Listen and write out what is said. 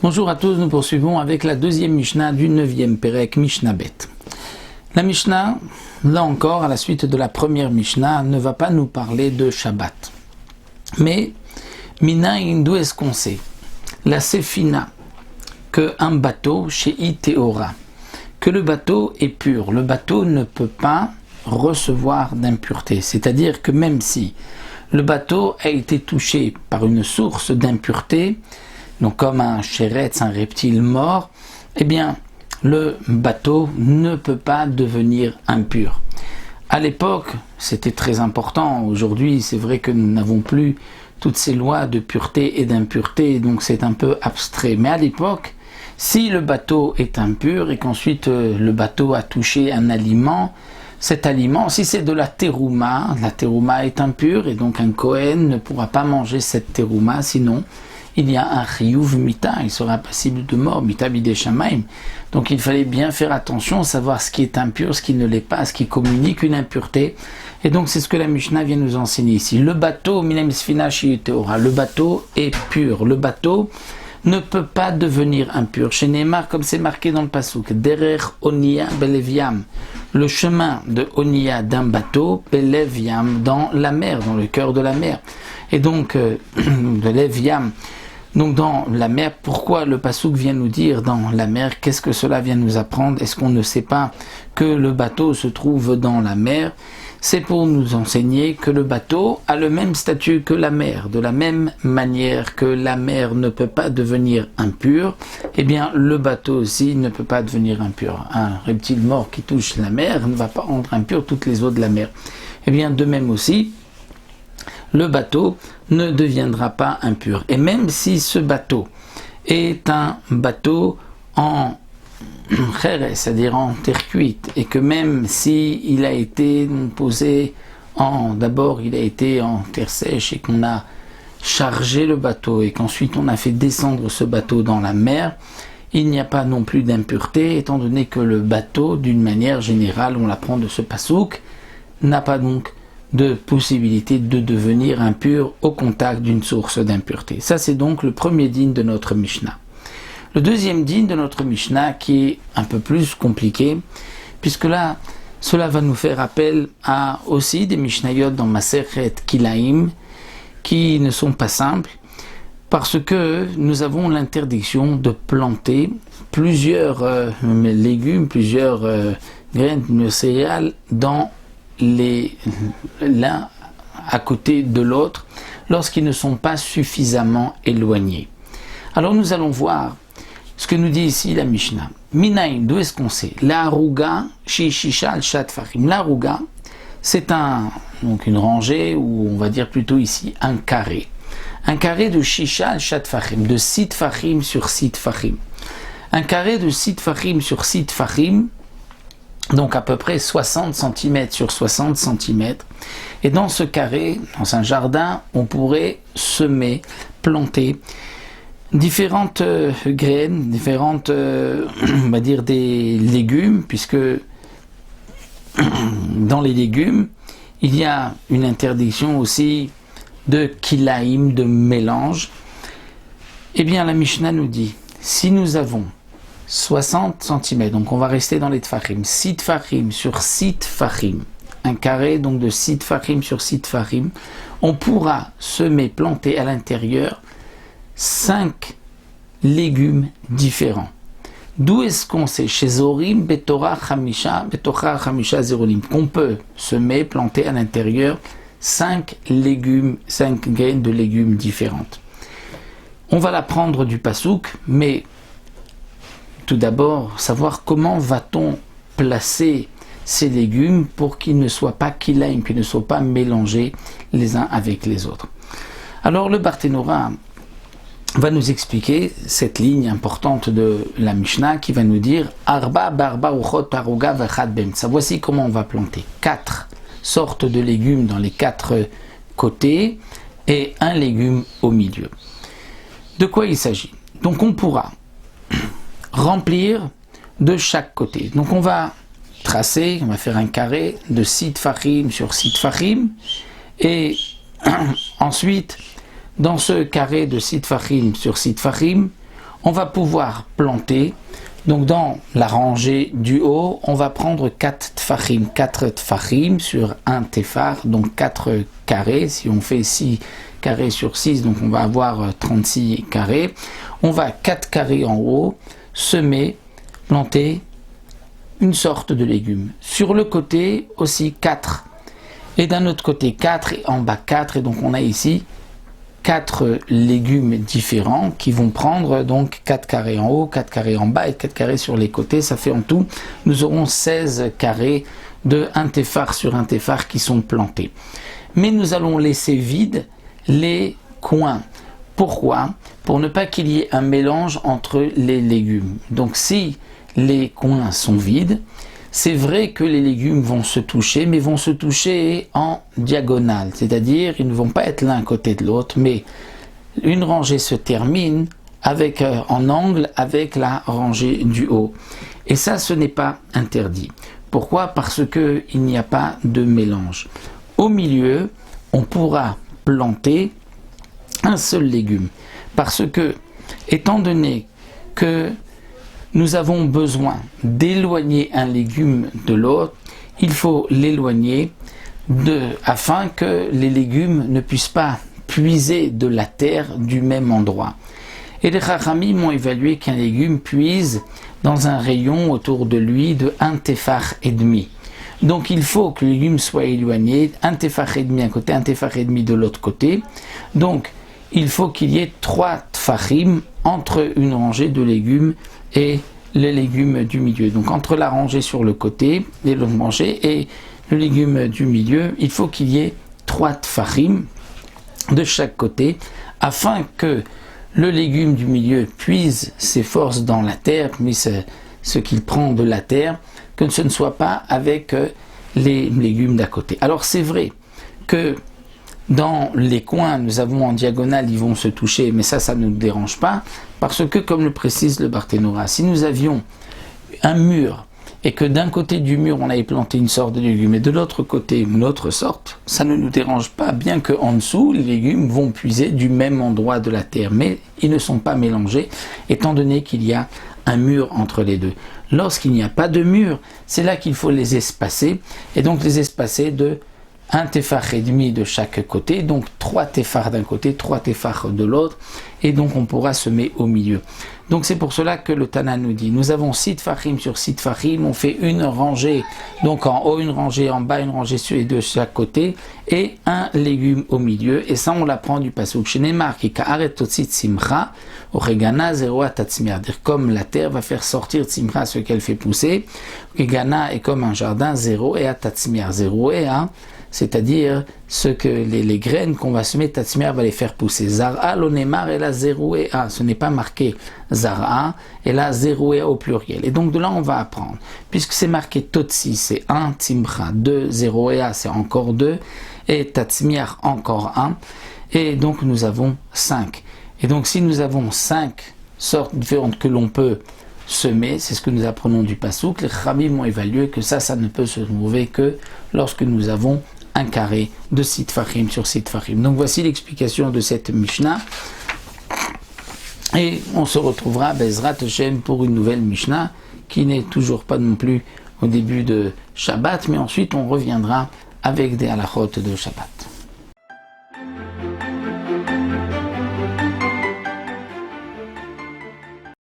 Bonjour à tous, nous poursuivons avec la deuxième Mishnah du 9e Pérec, Mishnah Bet. La Mishnah, là encore, à la suite de la première Mishnah, ne va pas nous parler de Shabbat. Mais, Minaïn, d'où est-ce qu'on sait? La Sefina, que un bateau, chez Iteora, que le bateau est pur. Le bateau ne peut pas recevoir d'impureté. C'est-à-dire que même si le bateau a été touché par une source d'impureté, donc comme un chéretz, un reptile mort, eh bien, le bateau ne peut pas devenir impur. À l'époque, c'était très important. Aujourd'hui, c'est vrai que nous n'avons plus toutes ces lois de pureté et d'impureté, donc c'est un peu abstrait. Mais à l'époque, si le bateau est impur et qu'ensuite le bateau a touché un aliment, cet aliment, si c'est de la terouma est impure et donc un Kohen ne pourra pas manger cette terouma, sinon il y a un chiyuv mita, il sera passible de mort, mita bidei shamaim. Donc il fallait bien faire attention, savoir ce qui est impur, ce qui ne l'est pas, ce qui communique une impureté. Et donc c'est ce que la Mishnah vient nous enseigner ici. Le bateau, minem sfina shiuteora, le bateau est pur. Le bateau ne peut pas devenir impur. Chez Neymar, comme c'est marqué dans le pasuk, derer onia beleviam, le chemin de onia d'un bateau, beleviam, dans la mer, dans le cœur de la mer. Et donc, beleviam, donc dans la mer, pourquoi le pasuk vient nous dire dans la mer? Qu'est-ce que cela vient nous apprendre? Est-ce qu'on ne sait pas que le bateau se trouve dans la mer? C'est pour nous enseigner que le bateau a le même statut que la mer. De la même manière que la mer ne peut pas devenir impure, eh bien le bateau aussi ne peut pas devenir impur. Un reptile mort qui touche la mer ne va pas rendre impur toutes les eaux de la mer. Eh bien de même aussi, le bateau ne deviendra pas impur. Et même si ce bateau est un bateau en kheres, c'est-à-dire en terre cuite, et que même si il a été posé d'abord il a été en terre sèche et qu'on a chargé le bateau et qu'ensuite on a fait descendre ce bateau dans la mer, il n'y a pas non plus d'impureté, étant donné que le bateau, d'une manière générale, on l'apprend de ce pasouk, n'a pas donc de possibilité de devenir impur au contact d'une source d'impureté. Ça c'est donc le premier din de notre Mishnah. Le deuxième din de notre Mishnah qui est un peu plus compliqué, puisque là, cela va nous faire appel à aussi des Mishnayot dans Masechet Kilaim qui ne sont pas simples, parce que nous avons l'interdiction de planter plusieurs légumes, plusieurs graines de céréales dans l'un à côté de l'autre lorsqu'ils ne sont pas suffisamment éloignés. Alors nous allons voir ce que nous dit ici la Mishnah. Minaïm, d'où est-ce qu'on sait? La haruga shishisha al shatfarim. La haruga, c'est donc une rangée, ou on va dire plutôt ici un carré. Un carré de shisha al shatfarim, de sitfachim sur sitfachim. Un carré de sitfachim sur sitfachim, donc à peu près 60 cm sur 60 cm. Et dans ce carré, dans un jardin, on pourrait semer, planter différentes graines, différentes, on va dire des légumes, puisque dans les légumes, il y a une interdiction aussi de kilaïm, de mélange. Eh bien, la Mishnah nous dit, si nous avons 60 cm, donc on va rester dans les tfachim, 6 tfachim sur 6 tfachim, un carré donc de 6 tfachim sur 6 tfachim, on pourra semer, planter à l'intérieur 5 légumes différents. D'où est-ce qu'on sait? Chez Zorim, Betorah, Chamisha, Zerolim, qu'on peut semer, planter à l'intérieur 5 légumes, 5 graines de légumes différentes. On va l'apprendre du pasouk, mais tout d'abord, savoir comment va-t-on placer ces légumes pour qu'ils ne soient pas kilaim, qu'ils ne soient pas mélangés les uns avec les autres. Alors le Barthénora va nous expliquer cette ligne importante de la Mishnah qui va nous dire Arba barba uchot paruga vechad bemtsa. Voici comment on va planter 4 sortes de légumes dans les 4 côtés et un légume au milieu. De quoi il s'agit? Donc on pourra remplir de chaque côté. Donc on va tracer, on va faire un carré de 6 tfachim sur 6 tfachim et ensuite dans ce carré de 6 tfachim sur 6 tfachim, on va pouvoir planter. Donc dans la rangée du haut, on va prendre 4 tfachim sur un tefar, donc 4 carrés. Si on fait 6 carrés sur 6, donc on va avoir 36 carrés. On va 4 carrés en haut, semer, planter une sorte de légume. Sur le côté aussi 4. Et d'un autre côté 4 et en bas 4. Et donc on a ici 4 légumes différents qui vont prendre donc 4 carrés en haut, 4 carrés en bas et 4 carrés sur les côtés. Ça fait en tout, nous aurons 16 carrés de un tefar sur un tefar qui sont plantés. Mais nous allons laisser vides les coins. Pourquoi? Pour ne pas qu'il y ait un mélange entre les légumes. Donc si les coins sont vides, c'est vrai que les légumes vont se toucher, mais vont se toucher en diagonale, c'est-à-dire ils ne vont pas être l'un à côté de l'autre, mais une rangée se termine avec, en angle avec la rangée du haut. Et ça, ce n'est pas interdit. Pourquoi? Parce qu'il n'y a pas de mélange. Au milieu, on pourra planter un seul légume, parce que, étant donné que nous avons besoin d'éloigner un légume de l'autre, il faut l'éloigner afin que les légumes ne puissent pas puiser de la terre du même endroit. Et les Chachamim ont évalué qu'un légume puise dans un rayon autour de lui de 1 tefar et demi. Donc il faut que le légume soit éloigné, 1 tefar et demi d'un côté, 1 tefar et demi de l'autre côté. Donc il faut qu'il y ait 3 tfachim entre une rangée de légumes et les légumes du milieu. Donc entre la rangée sur le côté et l'autre rangée et le légume du milieu, il faut qu'il y ait 3 tfachim de chaque côté afin que le légume du milieu puise ses forces dans la terre, mais ce qu'il prend de la terre, que ce ne soit pas avec les légumes d'à côté. Alors c'est vrai que dans les coins, nous avons en diagonale, ils vont se toucher, mais ça ne nous dérange pas, parce que, comme le précise le Barthénora, si nous avions un mur, et que d'un côté du mur, on avait planté une sorte de légumes, et de l'autre côté, une autre sorte, ça ne nous dérange pas, bien qu'en dessous, les légumes vont puiser du même endroit de la terre, mais ils ne sont pas mélangés, étant donné qu'il y a un mur entre les deux. Lorsqu'il n'y a pas de mur, c'est là qu'il faut les espacer, et donc les espacer de 1 tefar et demi de chaque côté, donc 3 tefars d'un côté, 3 tefars de l'autre, et donc on pourra semer au milieu. Donc c'est pour cela que le Tana nous dit, nous avons 6 tefachim sur 6 tefachim, on fait une rangée, donc en haut une rangée, en bas une rangée sur les deux de chaque côté, et un légume au milieu, et ça on l'apprend du pasuk Shenemar, qui ka'aret totsit simcha, Oregana zero atatzmiar, dire comme la terre va faire sortir simcha ce qu'elle fait pousser, Oregana est comme un jardin, zéro et atatzmiar, zéro et un, c'est-à-dire ce que les graines qu'on va semer, Tatzmiar va les faire pousser. Zar'a, l'onemar, et la zerouéa. Ce n'est pas marqué Zar'a, et la zerouéa au pluriel. Et donc de là, on va apprendre. Puisque c'est marqué Totsi, c'est 1, Tzimcha, 2, zerouéa, c'est encore 2, et Tatzmiar, encore 1. Et donc nous avons 5. Et donc si nous avons 5 sortes différentes que l'on peut semer, c'est ce que nous apprenons du Passouk, les Chachamim ont évalué que ça ne peut se trouver que lorsque nous avons un carré de 6 tfachim sur 6 tfachim. Donc voici l'explication de cette Mishnah. Et on se retrouvera, Bezrat Hashem, pour une nouvelle Mishnah qui n'est toujours pas non plus au début de Shabbat, mais ensuite on reviendra avec des halachot de Shabbat.